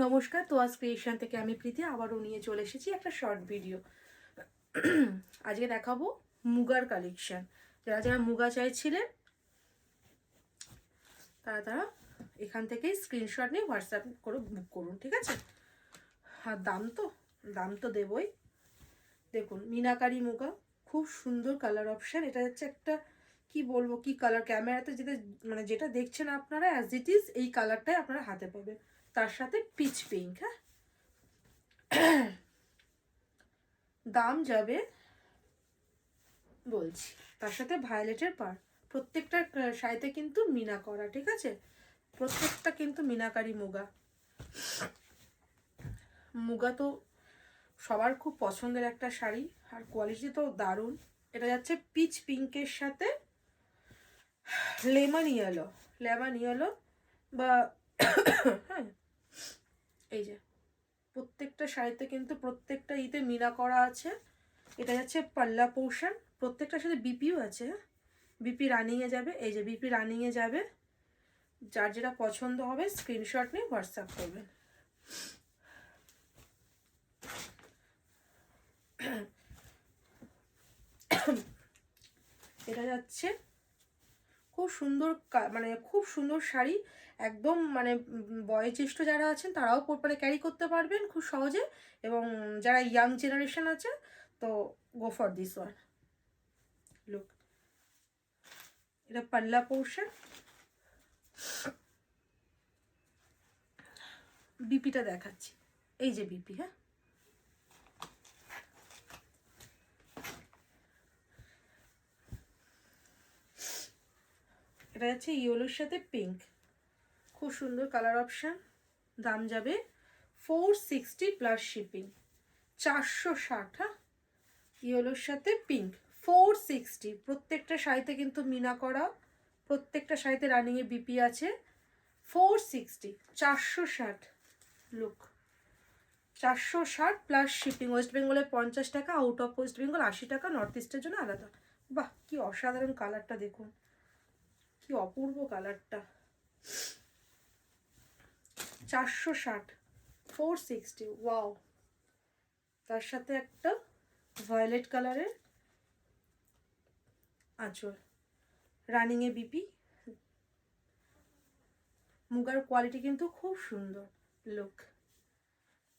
নমস্কার, তোয়াজ ক্রিয়েশন থেকে আমি প্রীতি আবারও নিয়ে চলে এসেছি একটা শর্ট ভিডিও। আজকে দেখাবো মুগার কালেকশন। যারা যারা মুগা চাইছিলেন তারা এখান থেকে স্ক্রিনশট নিয়ে হোয়াটসঅ্যাপ করে বুক করুন, ঠিক আছে? আর দাম তো দেবই। দেখুন, মিনাকারি মুগা, খুব সুন্দর কালার অপশান। এটা হচ্ছে একটা কি বলবো, কি কালার, ক্যামেরাতে যেটা দেখছেন আপনারা অ্যাজ ইট ইজ এই কালারটাই আপনারা হাতে পাবেন। তার সাথে পিচ পিঙ্ক। হ্যাঁ, দাম যাবে বলছি, তার সাথে ভায়োলেটের পার। প্রত্যেকটা শাড়িতে কিন্তু মিনা করা, ঠিক আছে? প্রত্যেকটা কিন্তু মিনাকারি মুগা তো সবার খুব পছন্দের একটা শাড়ি, আর কোয়ালিটি তো দারুণ। এটা যাচ্ছে পিচ পিঙ্কের সাথে লেমন ইয়েলো বা হ্যাঁ, এই যে প্রত্যেকটা শাড়িতে কিন্তু প্রত্যেকটা মিনা করা আছে। এটা যাচ্ছে পাল্লা পোর্শন, প্রত্যেকটার সাথে বিপিও আছে। বিপি রানিংয়ে যাবে, এই যে বিপি রানিংয়ে যাবে। যার যেটা পছন্দ হবে স্ক্রিনশট নিয়ে হোয়াটসঅ্যাপ করবেন। এটা যাচ্ছে খুব সুন্দর, খুব সুন্দর শাড়ি। একদম বয়োজ্যেষ্ঠ যারা আছেন তারাও ক্যারি করতে পারবেন খুব সহজে, এবং যারা ইয়াং জেনারেশন আছে তো go for this one. Look, এটা পাল্লা পোর্শন। বিপিটা দেখাচ্ছি, এই যে বিপি। হ্যাঁ, এটা হচ্ছে ইয়েলোর সাথে পিঙ্ক, খুব সুন্দর কালার অপশান। দাম যাবে 460 প্লাস শিপিং, 460। হ্যাঁ, ইয়েলোর সাথে পিঙ্ক 460। প্রত্যেকটা শাড়িতে কিন্তু মিনা করা, প্রত্যেকটা শাড়িতে রানিংয়ে বিপি আছে। 460, 460। Look, 460 plus shipping. ওয়েস্ট বেঙ্গলে 50 টাকা, আউট অফ ওয়েস্ট বেঙ্গল 80 টাকা, নর্থ ইস্টের জন্য আলাদা। বাহ, কি অসাধারণ কালারটা দেখুন, কি অপূর্ব কালারটা। 460, 460, ওয়াও। তার সাথে একটা ভায়োলেট কালারের আঁচল, রানিংয়ে বিপি। মুগার কোয়ালিটি কিন্তু খুব সুন্দর। লুক,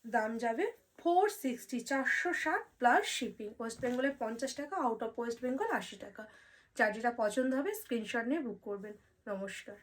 দাম যাবে 460, 460 প্লাস শিপিং। ওয়েস্ট বেঙ্গলে 50 টাকা, আউট অফ ওয়েস্ট বেঙ্গল 80 টাকা। যার যেটা পছন্দ হবে স্ক্রিনশট নিয়ে বুক করবেন। নমস্কার।